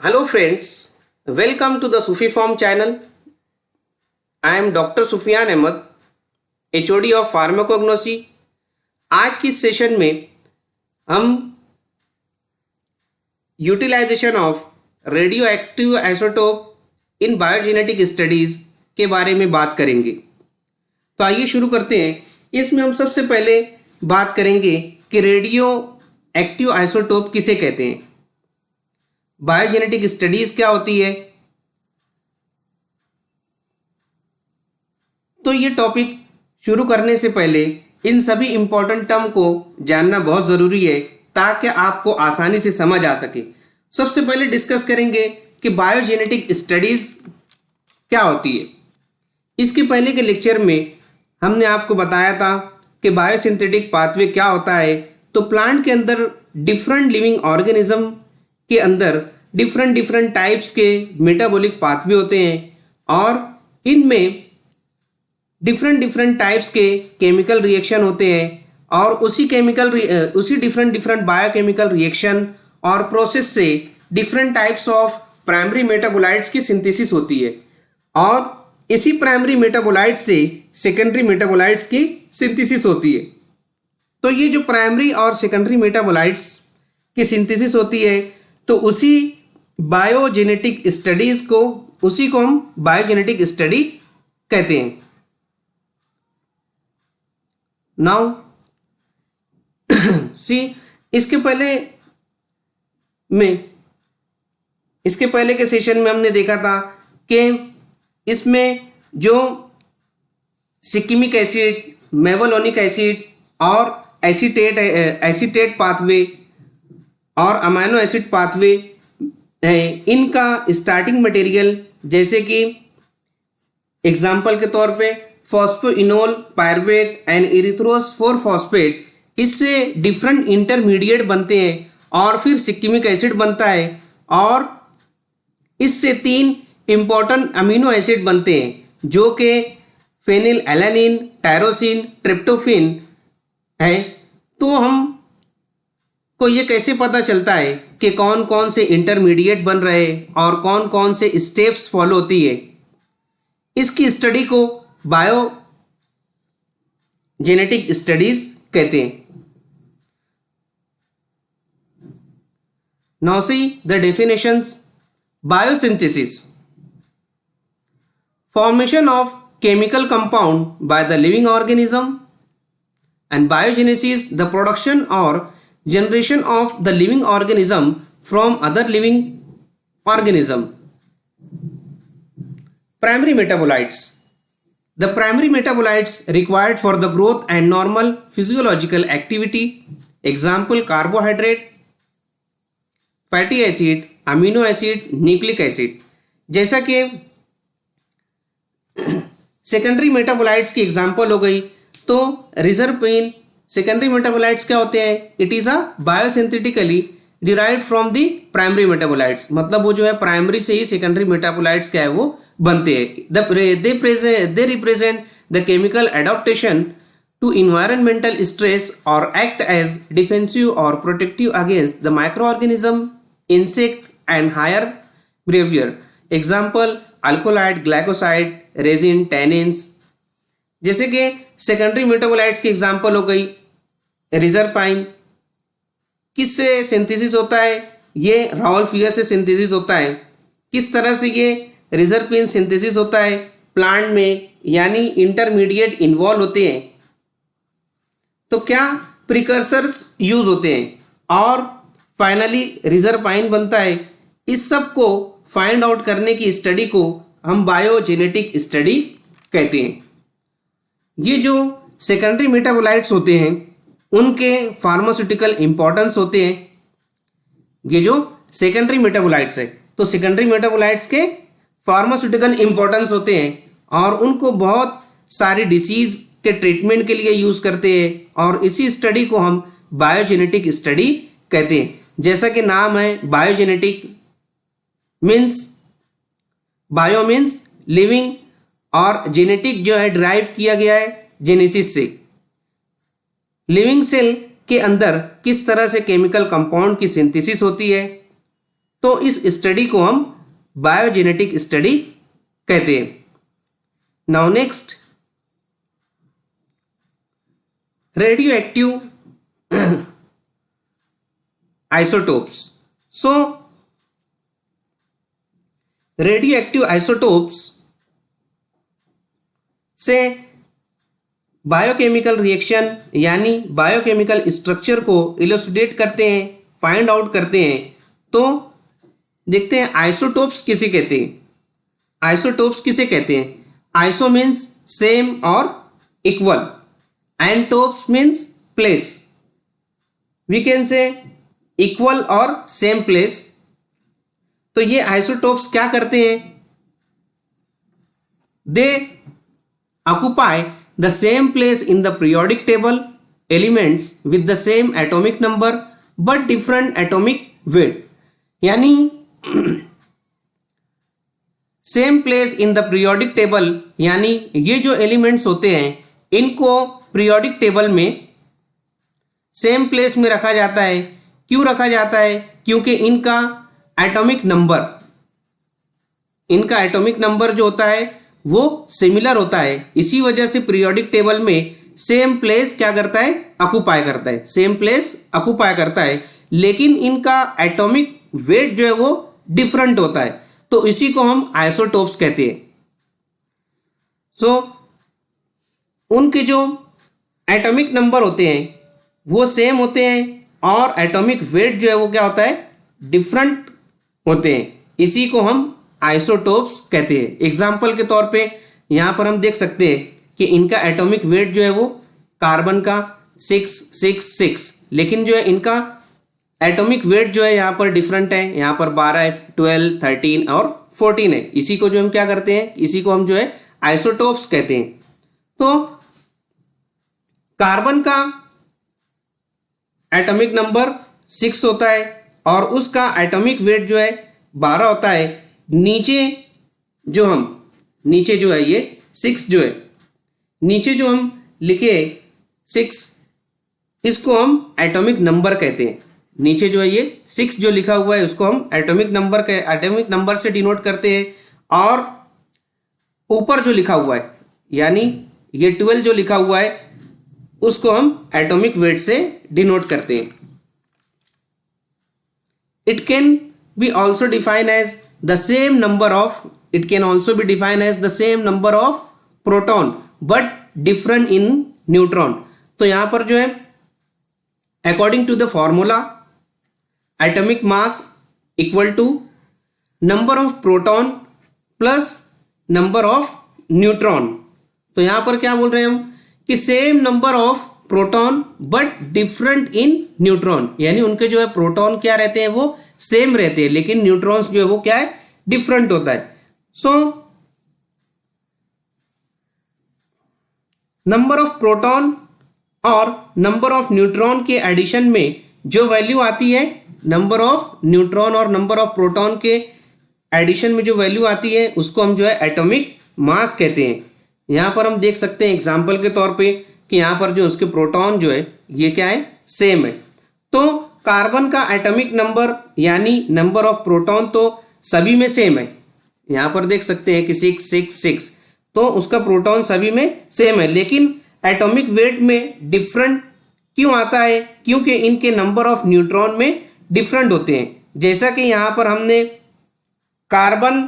Hello friends, welcome to the Sufi Form channel. I am Dr. Sufyan Ahmed, HOD of Pharmacognosy. आज की session में हम utilisation of radioactive isotope in biogenetic studies के बारे में बात करेंगे। तो आइए शुरू करते हैं। इसमें हम सबसे पहले बात करेंगे कि रेडियो एक्टिव आइसोटोप किसे कहते हैं, बायोजेनेटिक स्टडीज क्या होती है। तो ये टॉपिक शुरू करने से पहले इन सभी इंपॉर्टेंट टर्म को जानना बहुत ज़रूरी है ताकि आपको आसानी से समझ आ सके। सबसे पहले डिस्कस करेंगे कि बायोजेनेटिक स्टडीज क्या होती है। इसके पहले के लेक्चर में हमने आपको बताया था कि बायोसिंथेटिक पाथवे क्या होता है। तो प्लांट के अंदर डिफरेंट लिविंग ऑर्गेनिज्म के अंदर डिफरेंट टाइप्स के मेटाबॉलिक पाथवे होते हैं और इनमें डिफरेंट टाइप्स के केमिकल रिएक्शन होते हैं और उसी डिफरेंट बायोकेमिकल रिएक्शन और प्रोसेस से different types of primary metabolites की सिंथेसिस होती है और इसी प्राइमरी मेटाबोलाइट्स से सेकेंडरी मेटाबोलाइट्स की सिंथेसिस होती है। तो ये जो प्राइमरी और सेकेंडरी मेटाबोलाइट्स की सिंथेसिस होती है तो उसी बायोजेनेटिक स्टडीज को हम बायोजेनेटिक स्टडी कहते हैं। नाउ सी इसके पहले के सेशन में हमने देखा था कि इसमें जो सिक्किमिक एसिड, मेवलोनिक एसिड और एसीटेट पाथवे और अमाइनो एसिड पाथवे है, इनका स्टार्टिंग मटेरियल जैसे कि एग्जाम्पल के तौर पे फॉस्फोइनोल पायरुवेट एंड इरिथ्रोस 4-फॉस्फेट, इससे डिफरेंट इंटरमीडिएट बनते हैं और फिर सिक्किमिक एसिड बनता है और इससे 3 इंपॉर्टेंट अमीनो एसिड बनते हैं जो कि फेनिल एलानिन, टायरोसिन, ट्रिप्टोफेन है। तो हम को ये कैसे पता चलता है कि कौन कौन से इंटरमीडिएट बन रहे हैं और कौन कौन से स्टेप्स फॉलो होती है। इसकी स्टडी को बायोजेनेटिक स्टडीज कहते हैं। Now see the definitions. Biosynthesis, formation of chemical compound by the living organism, and biogenesis, the production or generation of the living organism from other living organism. Primary metabolites, the primary metabolites required for the growth and normal physiological activity. Example, carbohydrate, fatty acid, amino acid, nucleic acid. जैसा कि secondary metabolites की example हो गई तो reserpine. Secondary metabolites क्या होते हैं? It is a biosynthetically derived from the primary metabolites, मतलब वो जो है प्राइमरी से ही सेकेंडरी मेटाबोलाइट्स क्या है वो बनते हैं। They represent the chemical adaptation to environmental stress और एक्ट एज डिफेंसिव और protective against the microorganism, insect and higher behaviour. Example, alkaloid, glycoside, resin, tannins. जैसे कि सेकेंडरी मेटाबोलाइट्स की एग्जांपल हो गई रिजरपाइन। किससे सिंथेसिस होता है? ये राउल्फिया से सिंथेसिस होता है। किस तरह से ये रिजरपिन सिंथेसिस होता है? प्लांट में, यानी इंटरमीडिएट इन्वॉल्व होते हैं। तो क्या प्रिकर्सर्स यूज होते हैं और फाइनली रिजरपाइन बनता है। इस सब को फाइंड आउट करने की स्टडी को हम बायोजेनेटिक स्टडी कहते हैं। ये जो सेकेंडरी मेटाबोलाइट्स होते हैं उनके फार्मास्यूटिकल इंपॉर्टेंस होते हैं। ये जो सेकेंडरी मेटाबोलाइट्स है तो सेकेंडरी मेटाबोलाइट्स के फार्मास्यूटिकल इंपॉर्टेंस होते हैं और उनको बहुत सारी डिसीज के ट्रीटमेंट के लिए यूज करते हैं और इसी स्टडी को हम बायोजेनेटिक स्टडी कहते हैं। जैसा कि नाम है biogenetic means, bio means living और जेनेटिक जो है ड्राइव किया गया है जेनेसिस से। लिविंग सेल के अंदर किस तरह से केमिकल कंपाउंड की सिंथेसिस होती है तो इस स्टडी को हम बायोजेनेटिक स्टडी कहते हैं। Now next, radio active isotopes. So radio active isotopes से बायोकेमिकल रिएक्शन यानी बायोकेमिकल स्ट्रक्चर को इलुसिडेट करते हैं, फाइंड आउट करते हैं। तो देखते हैं आइसोटोप्स किसे कहते हैं। आइसोटोप्स किसे कहते हैं? आइसो मीन्स सेम और equal, and topes means place. We can say equal और सेम प्लेस। तो ये आइसोटोप्स क्या करते हैं? They occupy the same place in the periodic table elements with the same atomic number but different atomic weight. यानी same place in the periodic table, यानी ये जो एलिमेंट्स होते हैं इनको पीरियोडिक टेबल में सेम प्लेस में रखा जाता है। क्यों रखा जाता है? क्योंकि इनका एटॉमिक नंबर जो होता है वो सिमिलर होता है। इसी वजह से पीरियोडिक टेबल में सेम प्लेस क्या करता है? ऑक्युपाई करता है। सेम प्लेस ऑक्युपाई करता है, लेकिन इनका एटॉमिक वेट जो है वो डिफरेंट होता है। तो इसी को हम आइसोटोप्स कहते हैं। सो उनके जो एटॉमिक नंबर होते हैं वो सेम होते हैं और एटॉमिक वेट जो है वो क्या होता है? डिफरेंट होते हैं। इसी को हम आइसोटोप्स कहते हैं। एग्जाम्पल के तौर पे यहां पर हम देख सकते हैं कि इनका एटॉमिक वेट जो है वो कार्बन का 666, लेकिन जो है इनका एटॉमिक वेट जो है यहां पर डिफरेंट है। यहां पर 12, 12, 13 और 14 है। इसी को जो हम क्या करते हैं? इसी को हम जो है आइसोटोप्स कहते हैं। तो कार्बन का एटॉमिक नंबर 6 होता है और उसका एटॉमिक वेट जो है 12 होता है। नीचे जो है ये 6 जो है, नीचे जो हम लिखे 6, इसको हम एटॉमिक नंबर कहते हैं। नीचे जो है ये 6 जो लिखा हुआ है उसको हम एटॉमिक नंबर से डिनोट करते हैं। और ऊपर जो लिखा हुआ है यानी ये 12 जो लिखा हुआ है उसको हम एटॉमिक वेट से डिनोट करते हैं। It can be also define as the same number of proton but different in neutron. तो यहां पर जो है according to the formula atomic mass equal to number of proton plus number of neutron. तो यहां पर क्या बोल रहे हैं हम कि same number of proton but different in neutron, यानी उनके जो है प्रोटॉन क्या रहते हैं वो सेम रहते हैं, लेकिन न्यूट्रॉन्स जो है वो क्या है? डिफरेंट होता है। सो नंबर ऑफ प्रोटॉन और नंबर ऑफ न्यूट्रॉन के एडिशन में जो वैल्यू आती है, नंबर ऑफ न्यूट्रॉन और नंबर ऑफ प्रोटॉन के एडिशन में जो वैल्यू आती है उसको हम जो है एटॉमिक मास कहते हैं। यहां पर हम देख सकते हैं एग्जाम्पल के तौर पे कि यहां पर जो उसके प्रोटॉन जो है ये क्या है? सेम है। तो कार्बन का एटॉमिक नंबर यानी नंबर ऑफ प्रोटॉन तो सभी में सेम है। यहां पर देख सकते हैं कि 666, तो उसका प्रोटॉन सभी में सेम है, लेकिन एटॉमिक वेट में डिफरेंट क्यों आता है? क्योंकि इनके नंबर ऑफ न्यूट्रॉन में डिफरेंट होते हैं। जैसा कि यहां पर हमने कार्बन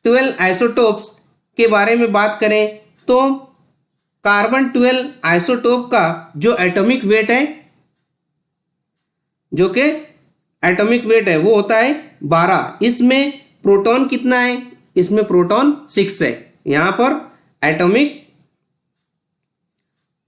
12 आइसोटोप्स के बारे में बात करें तो कार्बन 12 आइसोटोप का जो एटॉमिक वेट है, जो कि एटॉमिक वेट है वो होता है 12। इसमें प्रोटॉन कितना है? इसमें प्रोटॉन 6 है। यहां पर एटॉमिक,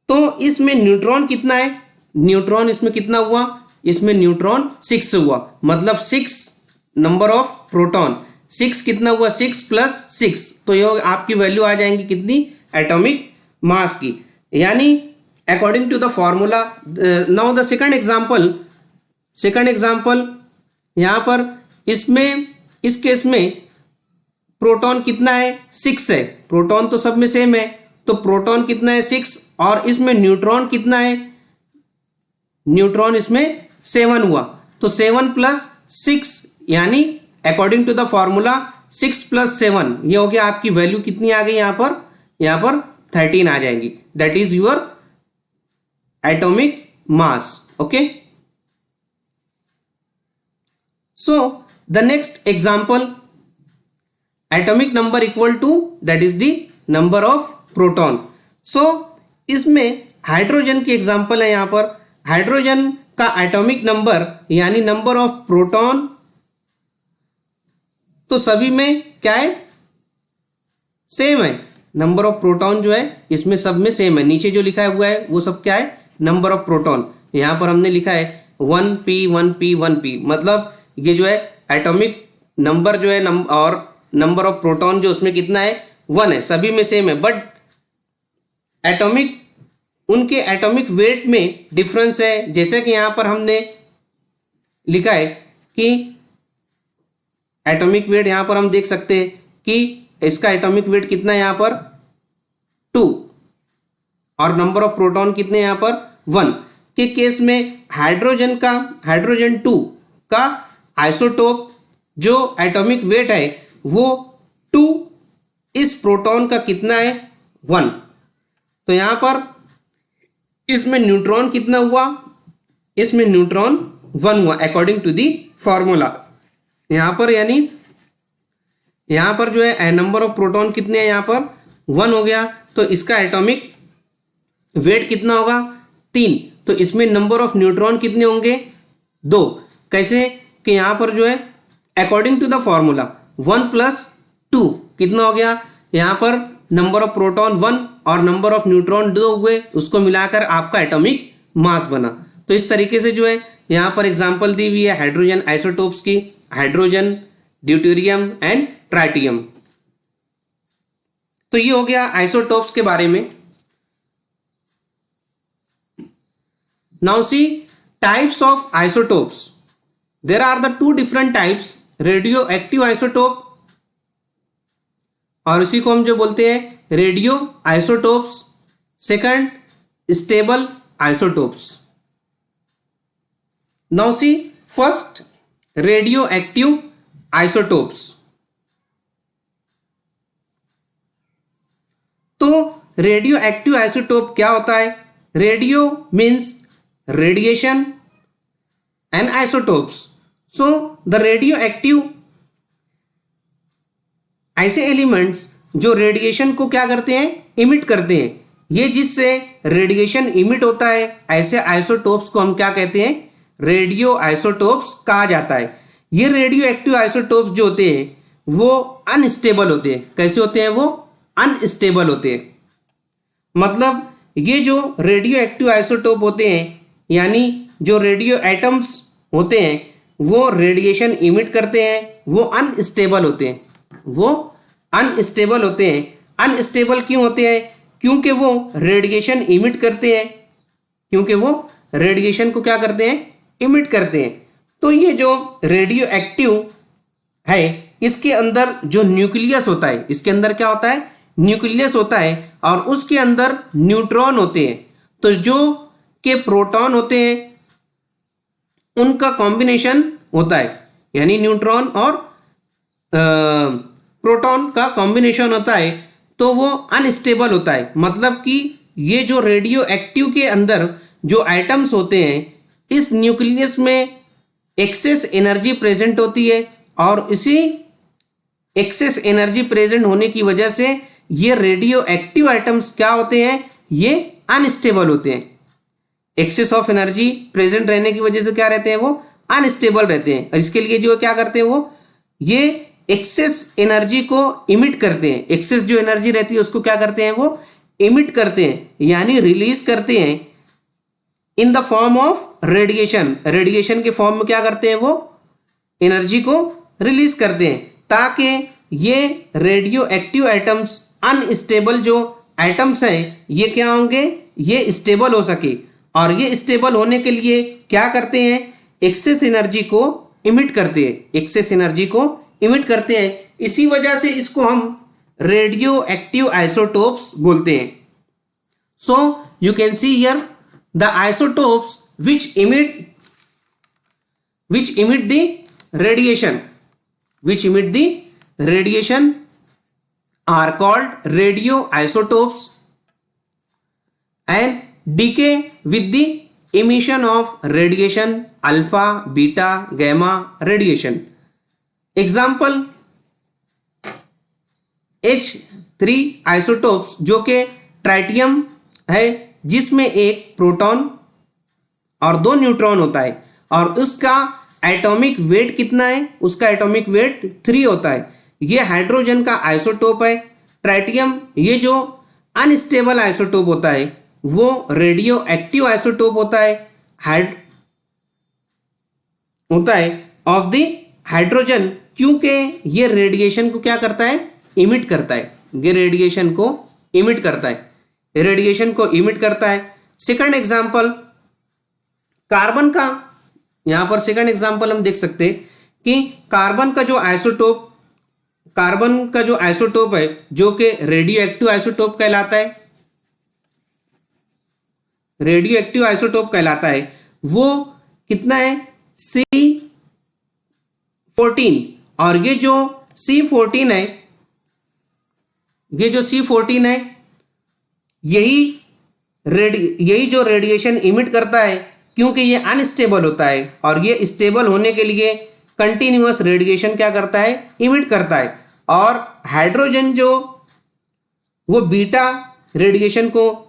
तो इसमें न्यूट्रॉन कितना है? न्यूट्रॉन इसमें कितना हुआ? इसमें न्यूट्रॉन 6 हुआ, मतलब 6 नंबर ऑफ प्रोटॉन। 6 कितना हुआ? 6 प्लस 6, तो ये आपकी वैल्यू आ जाएंगी कितनी? एटॉमिक मास की। यानी according to the formula. Now the second example यहां पर इसमें इस केस में प्रोटॉन कितना है? 6 है। प्रोटॉन तो सब में सेम है, तो प्रोटॉन कितना है? 6, और इसमें न्यूट्रॉन कितना है? न्यूट्रॉन इसमें 7 हुआ। तो 7 प्लस 6 यानी according to the formula 6 plus 7 ये हो गया आपकी वैल्यू कितनी आ गई यहां पर 13 आ जाएगी. That is your atomic mass. Okay. So the next example, atomic number equal to that is the number of proton. So इसमें हाइड्रोजन की एग्जांपल है. यहां पर हाइड्रोजन का एटॉमिक नंबर यानी नंबर ऑफ प्रोटॉन तो सभी में क्या है, सेम है. नंबर ऑफ प्रोटॉन जो है इसमें सब में सेम है. नीचे जो लिखा हुआ है वो सब क्या है, नंबर ऑफ प्रोटॉन. यहां पर हमने लिखा है 1p 1p 1p, मतलब ये जो है एटॉमिक नंबर जो है और नंबर ऑफ प्रोटॉन जो उसमें कितना है 1 है, सभी में सेम है. बट उनके एटॉमिक वेट में डिफरेंस है. जैसे कि यहां पर हमने लिखा है कि एटॉमिक वेट यहां पर हम देख सकते हैं कि इसका एटॉमिक वेट कितना है यहां पर 2 और नंबर ऑफ प्रोटॉन कितने यहां पर 1. के केस में हाइड्रोजन 2 का आइसोटोप जो एटॉमिक वेट है वो 2, इस प्रोटॉन का कितना है 1. तो यहां पर इसमें न्यूट्रॉन कितना हुआ, इसमें न्यूट्रॉन 1 हुआ अकॉर्डिंग टू दी फॉर्मूला. यहां पर यानी यहां पर जो है नंबर ऑफ प्रोटॉन कितने हैं यहां पर 1 हो गया. तो इसका एटॉमिक वेट कितना होगा 3. तो इसमें नंबर ऑफ न्यूट्रॉन कितने होंगे 2. कैसे कि यहां पर जो है according to the formula 1 plus 2 कितना हो गया, यहां पर नंबर ऑफ प्रोटॉन 1 और नंबर ऑफ न्यूट्रॉन 2 हुए, उसको मिलाकर आपका एटॉमिक मास बना. तो इस तरीके से जो है यहां पर एग्जांपल दी हुई है हाइड्रोजन आइसोटोप्स की, हाइड्रोजन, ड्यूटेरियम एंड ट्राइटियम. तो ये हो गया आइसोटोप्स के बारे में. Now see types of isotopes. There are the 2 different types, radioactive isotope और इसी को हम जो बोलते हैं radio isotopes. Second stable isotopes. Now see first radioactive isotopes. तो रेडियोएक्टिव आइसोटोप क्या होता है, radio means radiation and isotopes. So the radioactive ऐसे एलिमेंट्स जो रेडिएशन को क्या करते हैं, इमिट करते हैं. ये जिससे रेडिएशन इमिट होता है ऐसे आइसोटोप्स को हम क्या कहते हैं, रेडियो आइसोटोप्स कहा जाता है. ये रेडियो एक्टिव आइसोटोप्स जो होते हैं वो अनस्टेबल होते हैं. कैसे होते हैं, वो अनस्टेबल होते हैं. मतलब ये जो रेडियो एक्टिव आइसोटोप होते हैं यानी जो रेडियो एटम्स होते हैं वो रेडिएशन इमिट करते हैं, वो अनस्टेबल होते हैं. वो अनस्टेबल होते हैं. अनस्टेबल क्यों होते हैं, क्योंकि वो रेडिएशन इमिट करते हैं, क्योंकि वो रेडिएशन को क्या करते हैं, इमिट करते हैं. तो ये जो रेडियो एक्टिव है इसके अंदर जो न्यूक्लियस होता है, इसके अंदर क्या होता है, न्यूक्लियस होता है और उसके अंदर न्यूट्रॉन होते हैं. तो जो के प्रोटॉन होते हैं उनका कॉम्बिनेशन होता है, यानी न्यूट्रॉन और प्रोटॉन का कॉम्बिनेशन होता है. तो वो अनस्टेबल होता है. मतलब कि ये जो रेडियो एक्टिव के अंदर जो एटम्स होते हैं इस न्यूक्लियस में एक्सेस एनर्जी प्रेजेंट होती है और इसी एक्सेस एनर्जी प्रेजेंट होने की वजह से ये रेडियो एक्टिव एटम्स क्या होते हैं, ये अनस्टेबल होते हैं. एक्सेस ऑफ एनर्जी प्रेजेंट रहने की वजह से क्या रहते हैं, वो अनस्टेबल रहते हैं. और इसके लिए जो क्या करते हैं, वो ये एक्सेस एनर्जी को इमिट करते हैं. एक्सेस जो एनर्जी रहती है उसको क्या करते हैं, वो इमिट करते हैं यानी रिलीज करते हैं in the form of radiation. Radiation के फॉर्म में क्या करते हैं, वो एनर्जी को रिलीज करते हैं ताकि ये रेडियो एक्टिव एटम्स अनस्टेबल जो एटम्स हैं ये क्या होंगे, ये स्टेबल हो सके. और ये स्टेबल होने के लिए क्या करते हैं, एक्सेस एनर्जी को इमिट करते हैं, एक्सेस एनर्जी को इमिट करते हैं. इसी वजह से इसको हम रेडियो एक्टिव आइसोटोप्स बोलते हैं. So you can see here the isotopes which emit which emit the radiation are called radioisotopes and decay with the emission of radiation alpha, beta, gamma radiation. Example H3 isotopes जो कि tritium है, जिसमें एक proton और 2 neutron होता है और उसका एटॉमिक वेट कितना है, उसका एटॉमिक वेट 3 होता है। ये हाइड्रोजन का आइसोटोप है। ट्राइटियम ये जो अनस्टेबल आइसोटोप होता है वो रेडियो एक्टिव आइसोटोप होता है ऑफ द हाइड्रोजन, क्योंकि ये रेडिएशन को क्या करता है, इमिट करता है। ये रेडिएशन को इमिट करता है। सेकंड एग्जांपल कार्बन का, यहां पर सेकंड एग्जांपल हम देख सकते हैं कि कार्बन का जो आइसोटोप है जो कि रेडियो एक्टिव आइसोटोप कहलाता है, वो कितना है, C14। और ये जो C14 है, यही जो रेडिएशन इमिट करता है, क्योंकि ये अनस्टेबल होता है और ये स्टेबल होने के लिए कंटिन्यूअस रेडिएशन क्या करता है, इमिट करता है। और हाइड्रोजन जो वो बीटा रेडिएशन को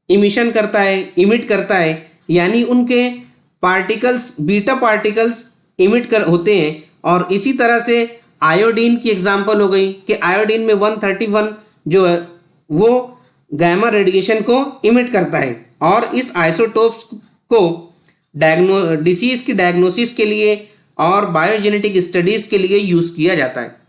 इमिट करता है, यानी उनके पार्टिकल्स, बीटा पार्टिकल्स होते हैं। और इसी तरह से आयोडीन की एग्जांपल हो गई कि आयोडीन में 131 जो है वो गामा रेडिएशन को इमिट करता है। और इस आइसोटोप्स को डिसीज की डायग्नोसिस के लिए और बायोजेनेटिक स्टडीज के लिए यूज किया जाता है।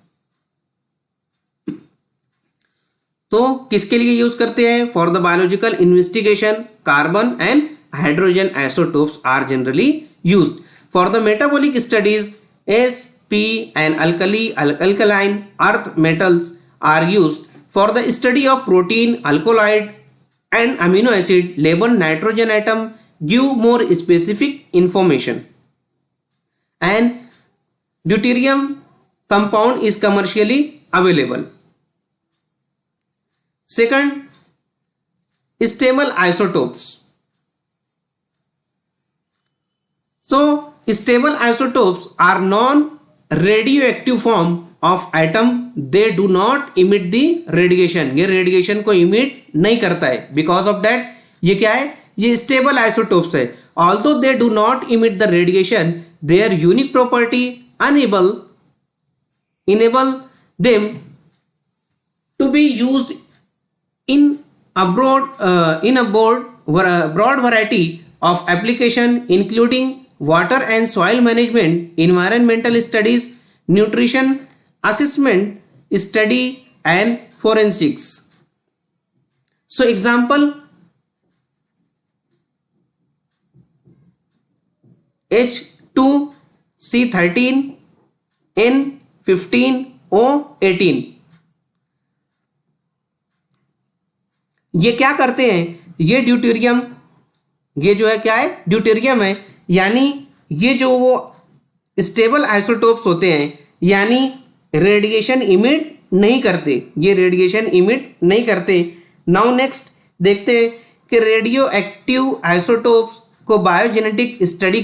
तो किसके लिए यूज करते हैं, for the biological investigation carbon and hydrogen isotopes are generally used. For the metabolic studies sp and alkaline earth metals are used. For the study of protein, alkaloid and amino acid, label nitrogen atom give more specific information. And deuterium compound is commercially available. Second, stable isotopes. So stable isotopes are non-radioactive form of atom. They do not emit the radiation. ये radiation को emit नहीं करता है। Because of that, ये क्या है, ये stable isotopes है। Although they do not emit the radiation, their unique property enable them to be used in a broad variety of application, including water and soil management, environmental studies, nutrition assessment study and forensics. So example H2C13 N15O18, ये क्या करते हैं, ये deuterium, ये जो है क्या है, ड्यूटेरियम है। यानी ये जो वो स्टेबल आइसोटोप्स होते हैं, यानी रेडिएशन इमिट नहीं करते, ये रेडिएशन इमिट नहीं करते। नाउ नेक्स्ट देखते हैं कि रेडियो एक्टिव आइसोटोप्स को बायोजेनेटिक स्टडी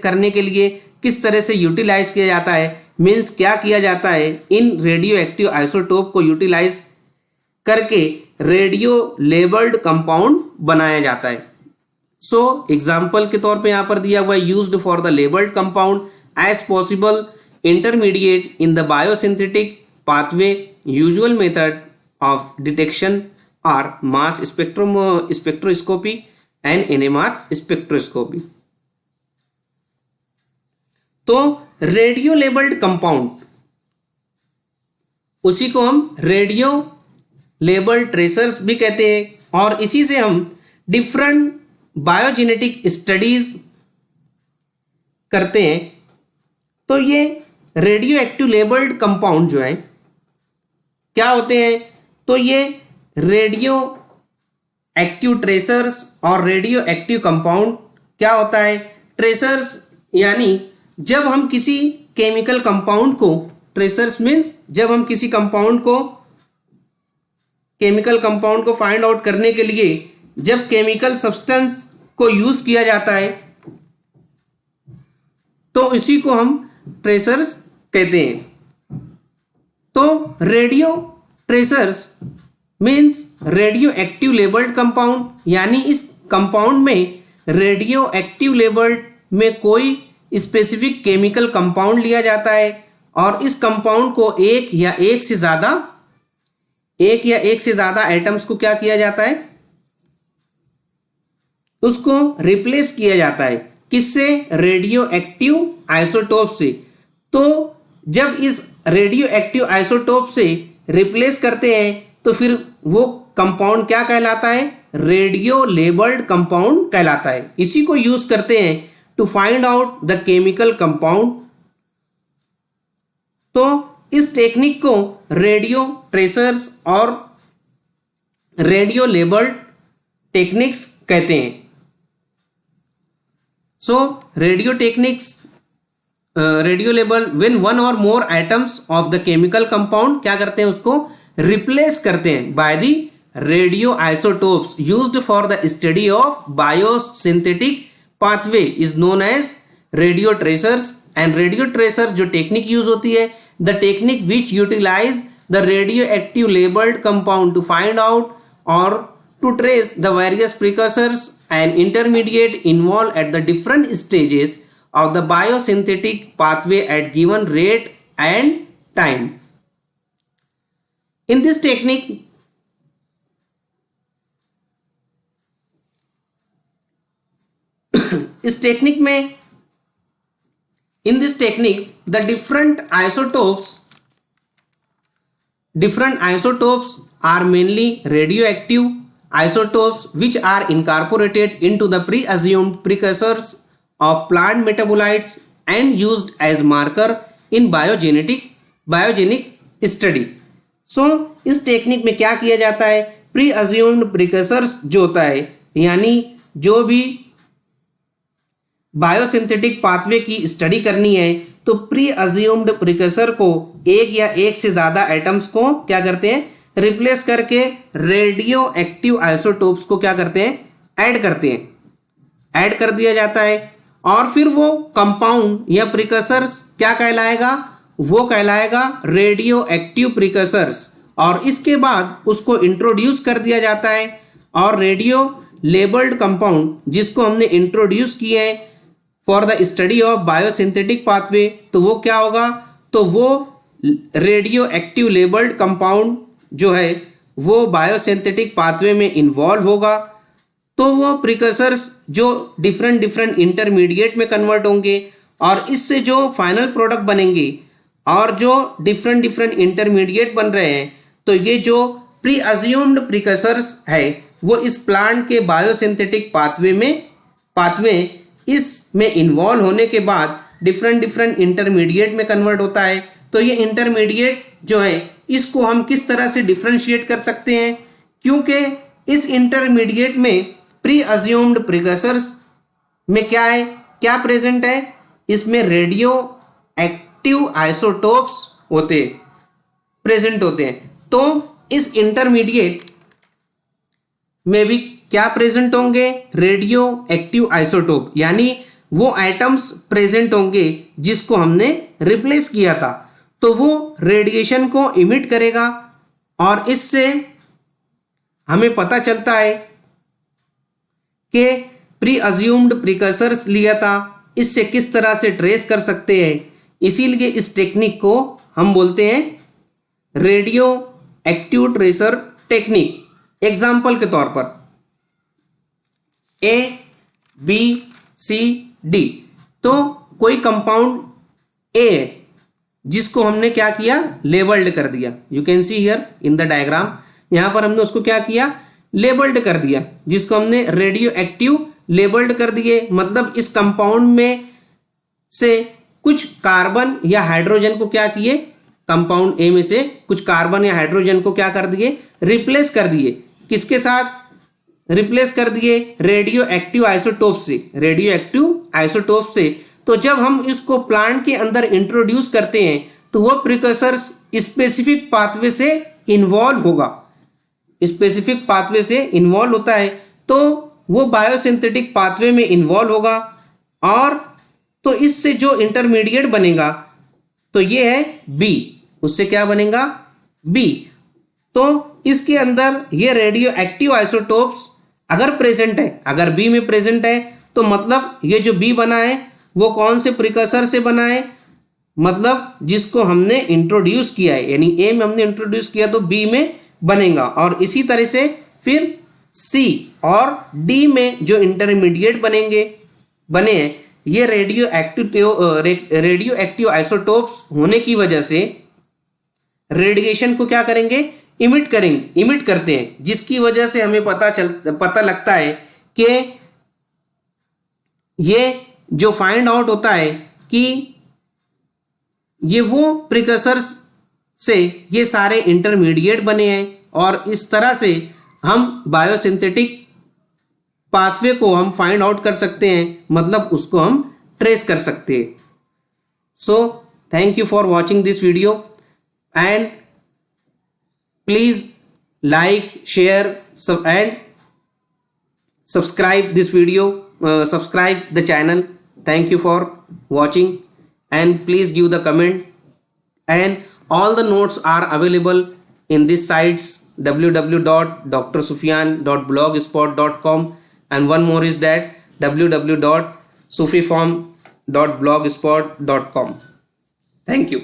करने के लिए किस तरह से यूटिलाइज किया जाता है। मीन्स क्या किया जाता है, इन रेडियो एक्टिव आइसोटोप को यूटिलाइज करके रेडियो लेबल्ड कंपाउंड बनाया जाता है। सो एग्जाम्पल के तौर पे यहां पर दिया हुआ है, used for the labelled compound as possible intermediate in the biosynthetic pathway, usual method of detection are mass spectroscopy and NMR spectroscopy. तो रेडियो लेबल्ड कंपाउंड, उसी को हम रेडियो लेबल्ड ट्रेसर्स भी कहते हैं, और इसी से हम डिफरेंट बायोजेनेटिक स्टडीज करते हैं। तो ये रेडियो एक्टिव लेबल्ड कंपाउंड जो है क्या होते हैं, तो ये रेडियो एक्टिव ट्रेसर्स और रेडियो एक्टिव कंपाउंड। क्या होता है ट्रेसर्स? यानी जब हम किसी केमिकल कंपाउंड को, ट्रेसर्स मीन्स जब हम किसी केमिकल कंपाउंड को फाइंड आउट करने के लिए जब केमिकल सब्सटेंस को यूज किया जाता है तो इसी को हम ट्रेसर्स कहते हैं। तो radio tracers means radio active labelled compound, यानी इस कंपाउंड में रेडियो एक्टिव लेबल्ड में कोई स्पेसिफिक केमिकल कंपाउंड लिया जाता है और इस कंपाउंड को एक या एक से ज्यादा एटम्स को क्या किया जाता है, उसको रिप्लेस किया जाता है। किससे? रेडियो एक्टिव आइसोटोप से। तो जब इस रेडियो एक्टिव आइसोटोप से रिप्लेस करते हैं तो फिर वो कंपाउंड क्या कहलाता है? रेडियो लेबल्ड कंपाउंड कहलाता है। इसी को यूज करते हैं to find out the chemical compound. तो इस टेक्निक को रेडियो ट्रेसर्स और रेडियो लेबल्ड टेक्निक्स कहते हैं। So radio techniques, radio label when one or more items of the chemical compound क्या करते हैं, उसको रिप्लेस करते हैं by the radio isotopes used for the study of biosynthetic pathway is known as radio tracers. And radio tracers जो technique use होती है, the technique which utilise the radioactive labelled compound to find out और to trace the various precursors and intermediate involved at the different stages of the biosynthetic pathway at given rate and time. In this technique, इस technique में, in this technique, the different isotopes are mainly radioactive isotopes which are incorporated into the pre-assumed precursors of plant metabolites and used as marker in biogenic study. So इस technique में क्या किया जाता है, pre-assumed precursors जो होता है, यानी जो भी बायोसिंथेटिक पाथवे की स्टडी करनी है तो प्री अज्यूम्ड प्रिकसर को एक या एक से ज्यादा एटम्स को क्या करते हैं, रिप्लेस करके रेडियो एक्टिव आइसोटोप्स को क्या करते हैं, ऐड करते हैं, ऐड कर दिया जाता है और फिर वो कंपाउंड या प्रिकसर्स क्या कहलाएगा, वो कहलाएगा रेडियो एक्टिव प्रिकसर्स। और इसके बाद उसको इंट्रोड्यूस कर दिया जाता है और रेडियो लेबल्ड कंपाउंड जिसको हमने इंट्रोड्यूस किए हैं for the study of biosynthetic pathway, तो वो क्या होगा, तो वो रेडियो एक्टिव लेबल्ड कंपाउंड जो है वो बायोसिंथेटिक पाथवे में इन्वॉल्व होगा। तो वो प्रिकसर्स जो डिफरेंट इंटरमीडिएट में कन्वर्ट होंगे और इससे जो फाइनल प्रोडक्ट बनेंगे और जो डिफरेंट इंटरमीडिएट बन रहे हैं, तो ये जो प्री अज्यूम्ड प्रिकसर्स है वो इस प्लांट के बायोसिंथेटिक पाथवे इसमें इन्वॉल्व होने के बाद डिफरेंट इंटरमीडिएट में कन्वर्ट होता है। तो ये इंटरमीडिएट जो है इसको हम किस तरह से डिफरेंशिएट कर सकते हैं, क्योंकि इस इंटरमीडिएट में प्री अज्यूम्ड प्रिकसर्स में क्या है, क्या प्रेजेंट है, इसमें रेडियो एक्टिव आइसोटोप्स प्रेजेंट होते हैं। तो इस इंटरमीडिएट में भी क्या प्रेजेंट होंगे, रेडियो एक्टिव आइसोटोप, यानी वो आइटम्स प्रेजेंट होंगे जिसको हमने रिप्लेस किया था। तो वो रेडिएशन को इमिट करेगा और इससे हमें पता चलता है कि प्री अज्यूम्ड प्रिकसर्स लिया था, इससे किस तरह से ट्रेस कर सकते हैं। इसीलिए इस टेक्निक को हम बोलते हैं radio active tracer technique. Example के तौर पर A, B, C, D, तो कोई कंपाउंड A है जिसको हमने क्या किया, लेबल्ड कर दिया। You can see here in the diagram, यहां पर हमने उसको क्या किया, लेबल्ड कर दिया, जिसको हमने रेडियो एक्टिव लेबल्ड कर दिए। मतलब इस कंपाउंड में से कुछ कार्बन या हाइड्रोजन को क्या किए, कंपाउंड ए में से कुछ कार्बन या हाइड्रोजन को क्या कर दिए, रिप्लेस कर दिए। किसके साथ, रिप्लेस कर दिए रेडियो एक्टिव आइसोटोप से, रेडियो एक्टिव आइसोटोप से। तो जब हम इसको प्लांट के अंदर इंट्रोड्यूस करते हैं तो वो प्रिकर्सर्स स्पेसिफिक पाथवे से इन्वॉल्व होगा, स्पेसिफिक पाथवे से इन्वॉल्व होता है, तो वो बायोसिंथेटिक पाथवे में इन्वॉल्व होगा। और तो इससे जो इंटरमीडिएट बनेगा तो ये है बी, उससे क्या बनेगा बी। तो इसके अंदर ये रेडियो एक्टिव आइसोटोप्स अगर प्रेजेंट है, अगर बी में प्रेजेंट है, तो मतलब ये जो बी बना है वो कौन से प्रिकर्सर से बना है, मतलब जिसको हमने इंट्रोड्यूस किया है, यानी ए में हमने इंट्रोड्यूस किया तो बी में बनेगा। और इसी तरह से फिर सी और डी में जो इंटरमीडिएट बने हैं, ये रेडियो एक्टिव आइसोटोप्स होने की वजह से रेडिएशन को क्या करेंगे, इमिट करते हैं, जिसकी वजह से हमें पता लगता है कि ये जो फाइंड आउट होता है कि ये वो प्रिकर्सर्स से ये सारे इंटरमीडिएट बने हैं, और इस तरह से हम बायोसिंथेटिक पाथवे को हम फाइंड आउट कर सकते हैं, मतलब उसको हम ट्रेस कर सकते हैं। So thank you for watching this video and please like, share and subscribe this video, subscribe the channel. Thank you for watching and please give the comment, and all the notes are available in these sites www.drsufyan.blogspot.com, and one more is that www.sufiform.blogspot.com. Thank you.